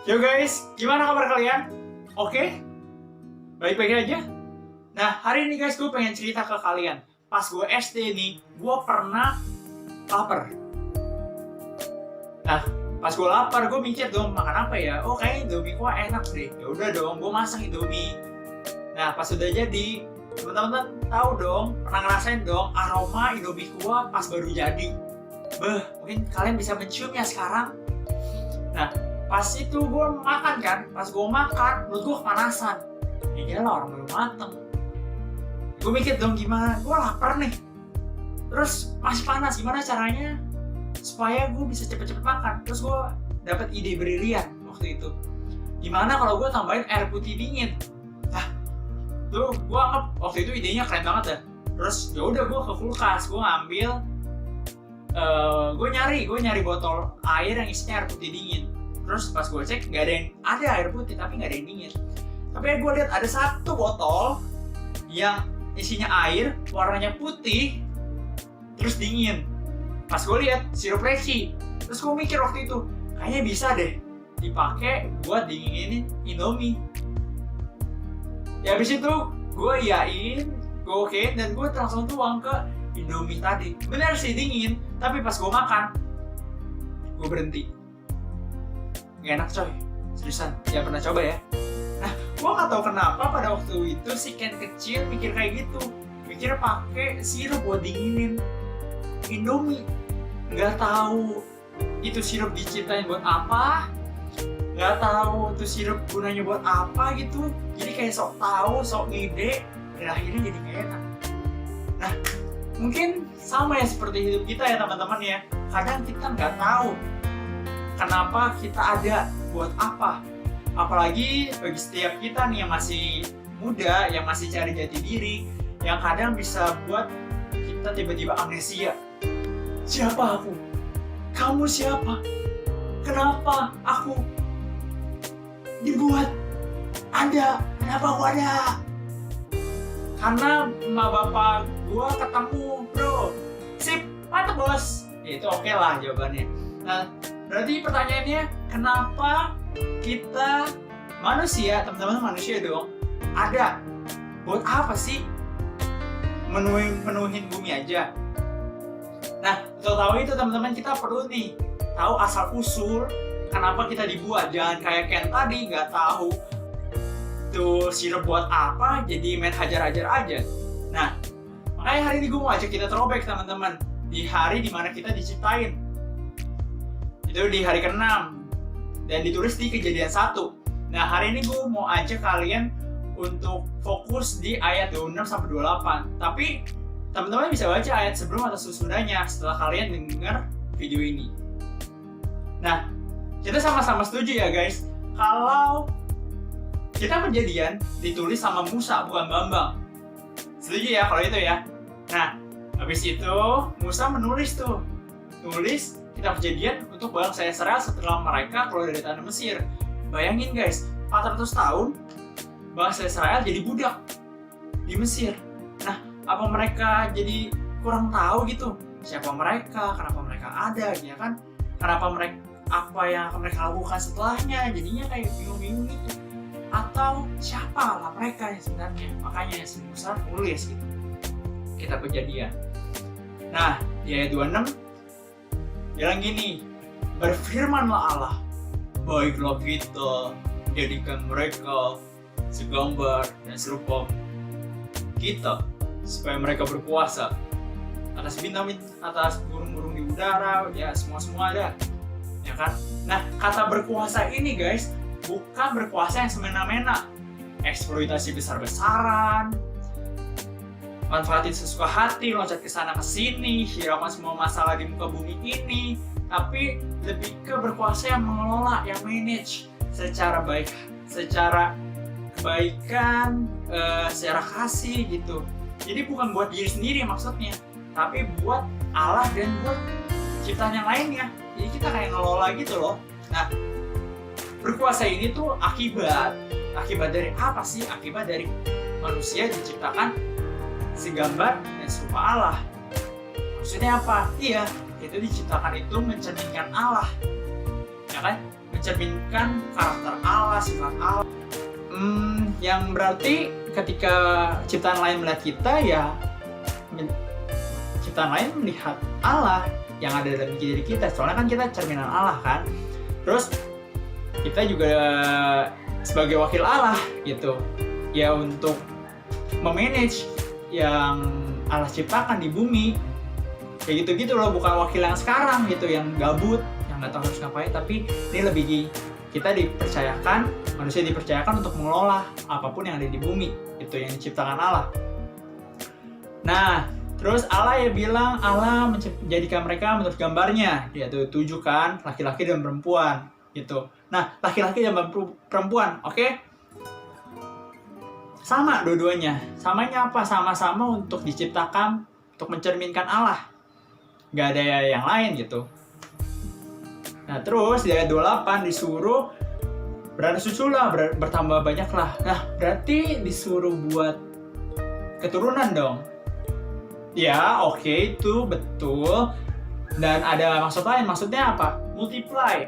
Yo guys, gimana kabar kalian? Oke? Baik-baik aja? Nah, hari ini guys gue pengen cerita ke kalian. Pas gue SD nih, gue pernah lapar. Nah, pas gue lapar, gue mikir dong makan apa ya? Oh, kayaknya Indomie gue enak deh. Ya udah dong, gue masak Indomie. Nah, pas udah jadi, teman-teman tahu dong, pernah ngerasain dong aroma Indomie gue pas baru jadi. Mungkin kalian bisa menciumnya sekarang. Nah, pas itu gue makan kan, pas gue makan, menurut gue kepanasan. Ya lah, orang belum mateng. Gue mikir dong gimana, gue lapar nih. Terus masih panas, gimana caranya supaya gue bisa cepet-cepet makan. Terus gue dapet ide brilian waktu itu. Gimana kalau gue tambahin air putih dingin? Nah, tuh gue anggap waktu itu idenya keren banget ya. Terus ya udah gue ke kulkas, gue ngambil, gue nyari botol air yang isinya air putih dingin. Terus pas gue cek nggak ada air putih tapi nggak ada yang dingin. Tapi gue lihat ada satu botol yang isinya air, warnanya putih, terus dingin. Pas gue lihat sirup leci, terus gue mikir waktu itu kayaknya bisa deh dipakai buat dinginin Indomie. Ya habis itu gue iyain, gue okein, dan gue langsung tuang ke Indomie tadi. Bener sih dingin, tapi pas gue makan, gue berhenti. Gak enak coy, seriusan, jangan pernah coba ya. Nah, gue gak tau kenapa pada waktu itu si Ken kecil mikir kayak gitu. Mikir pakai sirup buat dinginin Indomie. Gak tahu itu sirup diciptain buat apa, gak tahu itu sirup gunanya buat apa gitu. Jadi kayak sok tahu, sok ngide, dan akhirnya jadi gak enak. Nah, mungkin sama ya seperti hidup kita ya teman-teman ya. Kadang kita nggak tahu kenapa kita ada, buat apa. Apalagi bagi setiap kita nih yang masih muda, yang masih cari jati diri, yang kadang bisa buat kita tiba-tiba amnesia. Siapa aku? Kamu siapa? Kenapa aku dibuat ada? Kenapa aku ada? Karena emak bapak gue ketemu, bro. Sip, mantap bos. Ya, itu oke lah jawabannya. Nah, berarti pertanyaannya, kenapa kita manusia, teman-teman manusia dong, ada? Buat apa sih? Menuhin bumi aja. Nah, untuk tahu itu teman-teman, kita perlu nih tahu asal usul kenapa kita dibuat. Jangan kayak Ken tadi nggak tahu tuh sirup buat apa, jadi main hajar-hajar aja. Nah, makanya hari ini gue mau ajak kita throwback teman-teman, di hari dimana kita diciptain. Itu di hari ke-6 dan ditulis di Kejadian 1. Nah, hari ini gue mau ajak kalian untuk fokus di ayat 26-28. Tapi teman-teman bisa baca ayat sebelum atau sesudahnya setelah kalian dengar video ini. Nah, kita sama-sama setuju ya guys, kalau kita Kejadian ditulis sama Musa bukan Bambang. Setuju ya kalau itu ya. Nah, habis itu Musa menulis tulis kitab Kejadian untuk bangsa Israel setelah mereka keluar dari tanah Mesir. Bayangin guys, 400 tahun bangsa Israel jadi budak di Mesir. Nah, apa mereka jadi kurang tahu gitu siapa mereka, kenapa mereka ada, ya kan? Kenapa mereka, apa yang akan mereka lakukan setelahnya, jadinya kayak bingung-bingung gitu. Atau siapa lah mereka yang sebenarnya. Makanya si Musa nulis gitu kitab Kejadian. Nah, di ayat 26 bilang gini, berfirmanlah Allah, baiklah kita jadikan mereka segambar dan serupa kita, supaya mereka berkuasa atas bintang, atas burung-burung di udara, ya semua ada, ya kan? Nah, kata berkuasa ini guys, bukan berkuasa yang semena-mena, eksploitasi besar-besaran, manfaatin sesuka hati, loncat ke sana ke sini, hiraukan semua masalah di muka bumi ini, tapi lebih ke berkuasa yang mengelola, yang manage secara baik, secara kebaikan, secara kasih gitu. Jadi bukan buat diri sendiri maksudnya, tapi buat Allah dan buat ciptaan yang lainnya. Jadi kita kayak ngelola gitu loh. Nah, berkuasa ini tuh akibat dari apa sih? Akibat dari manusia diciptakan segambar dan serupa Allah. Maksudnya apa? Iya, itu diciptakan itu mencerminkan Allah, ya kan? mencerminkan karakter Allah, sifat Allah. Yang berarti ketika ciptaan lain melihat kita, ya ciptaan lain melihat Allah yang ada dalam diri kita. Soalnya kan kita cerminan Allah kan. Terus kita juga sebagai wakil Allah gitu. Ya untuk memanage yang Allah ciptakan di bumi. Kayak gitu-gitu loh, bukan wakil yang sekarang gitu, yang gabut, yang nggak tahu harus ngapain. Tapi ini lebih kita dipercayakan, manusia dipercayakan untuk mengelola apapun yang ada di bumi, itu yang diciptakan Allah. Nah, terus Allah ya bilang Allah menjadikan mereka menurut gambarnya, yaitu 7 kan, laki-laki dan perempuan gitu. Nah, laki-laki dan perempuan, oke? Sama dua-duanya. Samanya apa? Sama-sama untuk diciptakan untuk mencerminkan Allah. Gak ada yang lain gitu. Nah terus di ayat 28 disuruh beranak-cuculah, bertambah banyak lah. Nah berarti disuruh buat keturunan dong. Ya oke, itu betul. Dan ada maksud lain, maksudnya apa? Multiply,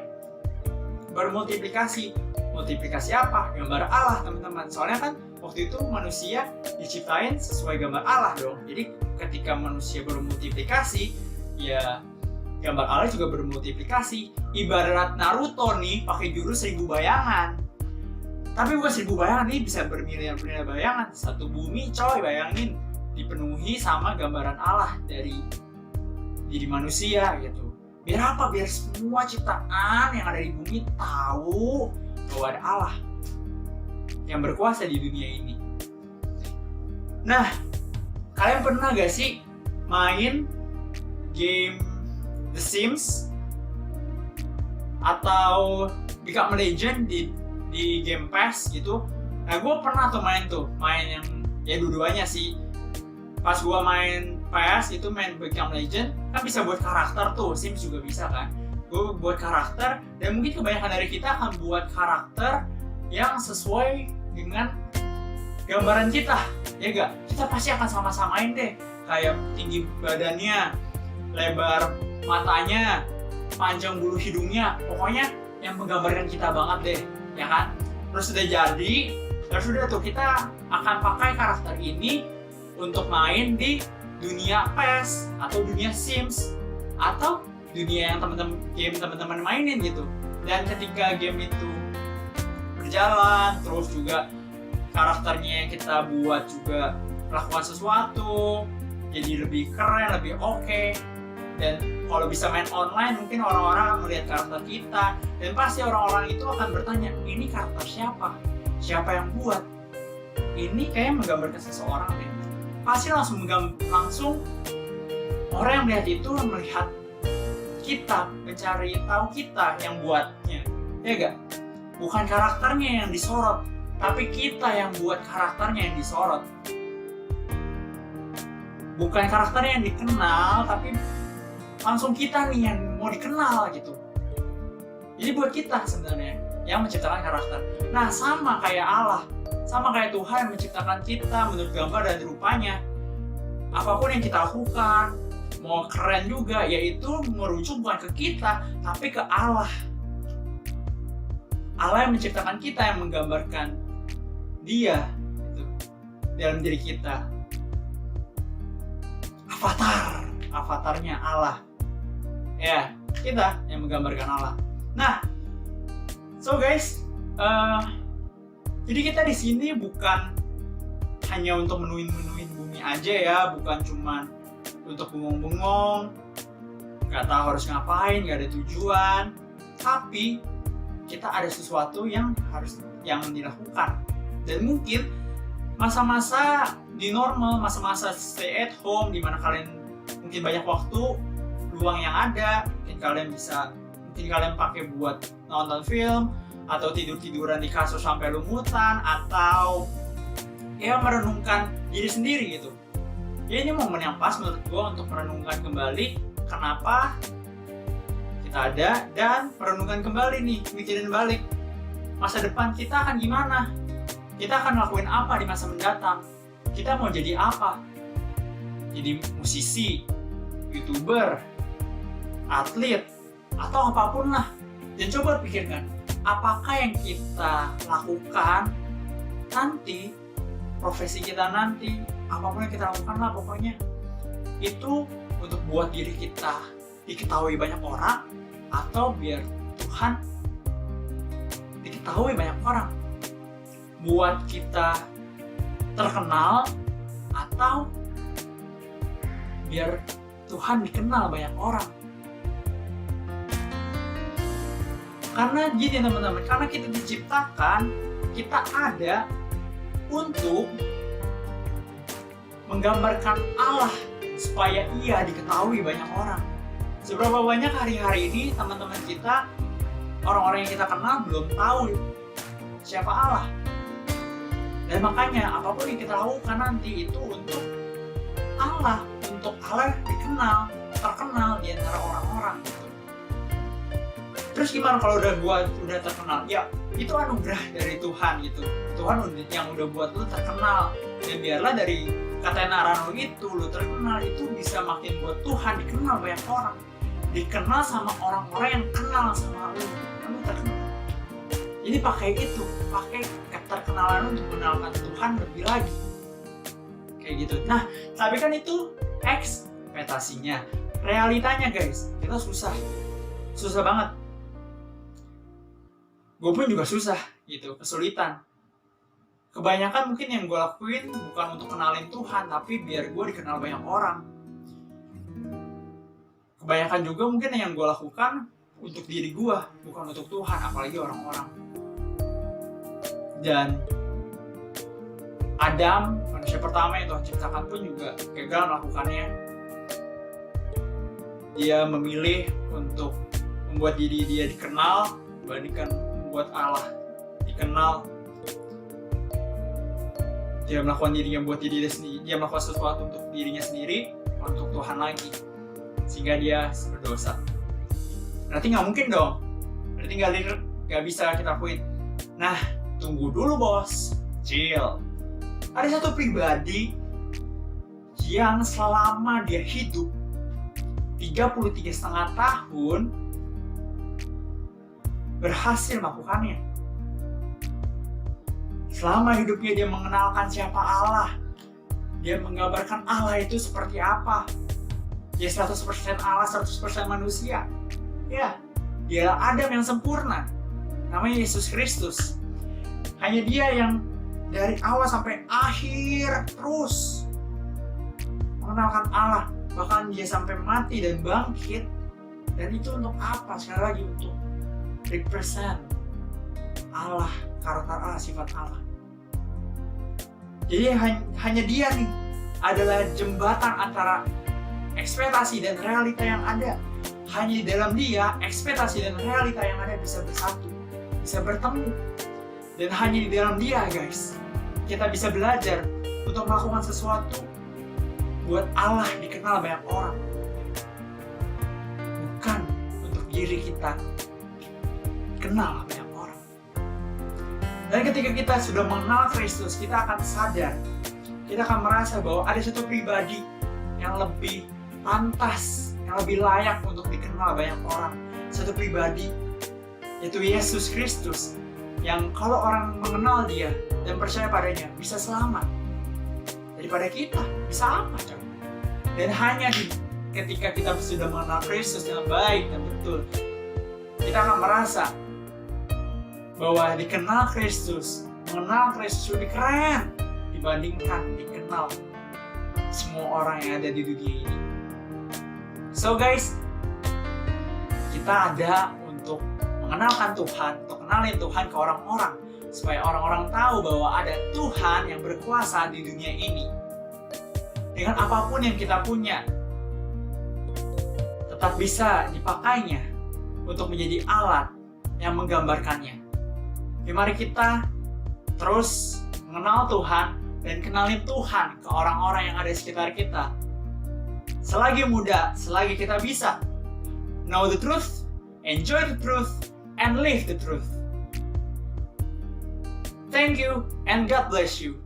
bermultiplikasi. Multiplikasi apa? Gambar Allah teman-teman. Soalnya kan waktu itu manusia diciptain sesuai gambar Allah dong. Jadi ketika manusia bermultiplikasi, ya gambar Allah juga bermultiplikasi. Ibarat Naruto nih pakai jurus 1000 bayangan. Tapi bukan 1000 bayangan, nih bisa bermiliar-miliar bayangan. Satu bumi coy, bayangin dipenuhi sama gambaran Allah dari diri manusia gitu. Biar apa? Biar semua ciptaan yang ada di bumi tahu bahwa ada Allah yang berkuasa di dunia ini. Nah, kalian pernah gak sih main game The Sims atau Become Legend di Game Pass gitu? Nah, gue pernah tuh main yang ya dua-duanya sih. Pas gue main PS itu main Become Legend, kan bisa buat karakter tuh, Sims juga bisa kan. Gue buat karakter, dan mungkin kebanyakan dari kita akan buat karakter yang sesuai dengan gambaran kita, ya gak? Kita pasti akan sama-samain deh, kayak tinggi badannya, lebar matanya, panjang bulu hidungnya, pokoknya yang menggambarkan kita banget deh, ya kan? Terus udah jadi, terus udah tuh kita akan pakai karakter ini untuk main di dunia PES atau dunia Sims atau dunia yang teman-teman mainin gitu. Dan ketika game itu berjalan, terus juga karakternya yang kita buat juga melakukan sesuatu, jadi lebih keren, lebih oke. Dan kalau bisa main online, mungkin orang-orang akan melihat karakter kita, dan pasti orang-orang itu akan bertanya, ini karakter siapa? Siapa yang buat? Ini kayak menggambarkan seseorang deh. Pasti langsung orang yang melihat itu melihat kita, mencari tahu kita yang buatnya, ya gak? Bukan karakternya yang disorot, tapi kita yang buat karakternya yang disorot. Bukan karakternya yang dikenal, tapi langsung kita nih yang mau dikenal gitu. Jadi buat kita sebenarnya yang menciptakan karakter. Nah sama kayak Allah, sama kayak Tuhan yang menciptakan kita menurut gambar dan rupanya. Apapun yang kita lakukan, mau keren juga, yaitu merujuk bukan ke kita, tapi ke Allah. Allah yang menciptakan kita, yang menggambarkan Dia gitu, dalam diri kita. Avatarnya Allah. Ya, kita yang menggambarkan Allah. Nah, so guys, jadi kita di sini bukan hanya untuk menuin bumi aja ya, bukan cuman untuk bengong-bengong, nggak tahu harus ngapain, nggak ada tujuan, tapi kita ada sesuatu yang harus dilakukan. Dan mungkin masa-masa di normal, masa-masa stay at home, di mana kalian mungkin banyak waktu luang yang ada, mungkin kalian pakai buat nonton film, atau tidur-tiduran di kasur sampai lumutan, atau ya merenungkan diri sendiri gitu. Ya ini momen yang pas menurut gue untuk merenungkan kembali kenapa kita ada, dan merenungkan kembali nih, mikirin balik masa depan kita akan gimana, kita akan lakuin apa di masa mendatang, kita mau jadi apa, jadi musisi, YouTuber, atlet, atau apapun lah. Dan coba pikirkan, apakah yang kita lakukan nanti, profesi kita nanti, apapun yang kita lakukan lah pokoknya, itu untuk buat diri kita diketahui banyak orang, atau biar Tuhan diketahui banyak orang, buat kita terkenal, atau biar Tuhan dikenal banyak orang. Karena gini teman-teman, karena kita diciptakan, kita ada untuk menggambarkan Allah supaya Ia diketahui banyak orang. Seberapa banyak hari-hari ini teman-teman kita, orang-orang yang kita kenal belum tahu siapa Allah. Dan makanya apapun yang kita lakukan nanti itu untuk Allah dikenal, terkenal di antara orang-orang gitu. Terus gimana kalau udah terkenal? Ya, itu anugerah dari Tuhan gitu. Tuhan yang udah buat lu terkenal. Dan biarlah dari ketenaran lu itu, lu terkenal, itu bisa makin buat Tuhan dikenal banyak orang. Dikenal sama orang-orang yang kenal sama lu. Lu terkenal. Jadi pakai keterkenalan lu untuk mengenalkan Tuhan lebih lagi. Kayak gitu. Nah, tapi kan itu ekspektasinya. Realitanya guys, kita susah banget. Gue pun juga susah gitu, kesulitan. Kebanyakan mungkin yang gue lakuin bukan untuk kenalin Tuhan, tapi biar gue dikenal banyak orang. Kebanyakan juga mungkin yang gue lakukan untuk diri gue, bukan untuk Tuhan, apalagi orang-orang. Dan Adam, manusia pertama yang Tuhan ciptakan pun juga gagal melakukannya. Dia memilih untuk membuat diri dia dikenal dibandingkan membuat Allah dikenal. Dia melakukan dirinya buat diri sendiri, dia melakukan sesuatu untuk dirinya sendiri, untuk Tuhan lagi, sehingga dia berdosa. Berarti nggak mungkin dong, berarti nggak bisa kita lakuin. Nah, tunggu dulu bos, chill. Ada satu pribadi yang selama dia hidup 33,5 tahun berhasil melakukannya. Selama hidupnya dia mengenalkan siapa Allah. Dia menggambarkan Allah itu seperti apa. Dia 100% Allah, 100% manusia. Ya, dialah Adam yang sempurna. Namanya Yesus Kristus. Hanya dia yang dari awal sampai akhir terus mengenalkan Allah. Bahkan dia sampai mati dan bangkit. Dan itu untuk apa? Sekali lagi, untuk represent Allah, karakter Allah, sifat Allah. Jadi hanya dia nih adalah jembatan antara ekspektasi dan realita yang ada. Hanya di dalam dia, ekspektasi dan realita yang ada bisa bersatu, bisa bertemu. Dan hanya di dalam dia guys, kita bisa belajar untuk melakukan sesuatu buat Allah dikenal banyak orang. Bukan untuk diri kita kenal banyak orang. Dan ketika kita sudah mengenal Kristus, kita akan sadar, kita akan merasa bahwa ada satu pribadi yang lebih pantas, yang lebih layak untuk dikenal banyak orang. Satu pribadi, yaitu Yesus Kristus, yang kalau orang mengenal dia dan percaya padanya bisa selamat. Daripada kita, bisa apa coba? Dan hanya ketika kita sudah mengenal Kristus dengan baik dan betul, kita akan merasa bahwa dikenal Kristus, mengenal Kristus lebih keren dibandingkan dikenal semua orang yang ada di dunia ini. So guys, kita ada untuk mengenalkan Tuhan, untuk kenalin Tuhan ke orang-orang, supaya orang-orang tahu bahwa ada Tuhan yang berkuasa di dunia ini. Dengan apapun yang kita punya, tetap bisa dipakainya untuk menjadi alat yang menggambarkannya. Mari kita terus mengenal Tuhan dan kenalin Tuhan ke orang-orang yang ada di sekitar kita. Selagi muda, selagi kita bisa. Know the truth, enjoy the truth, and live the truth. Thank you, and God bless you.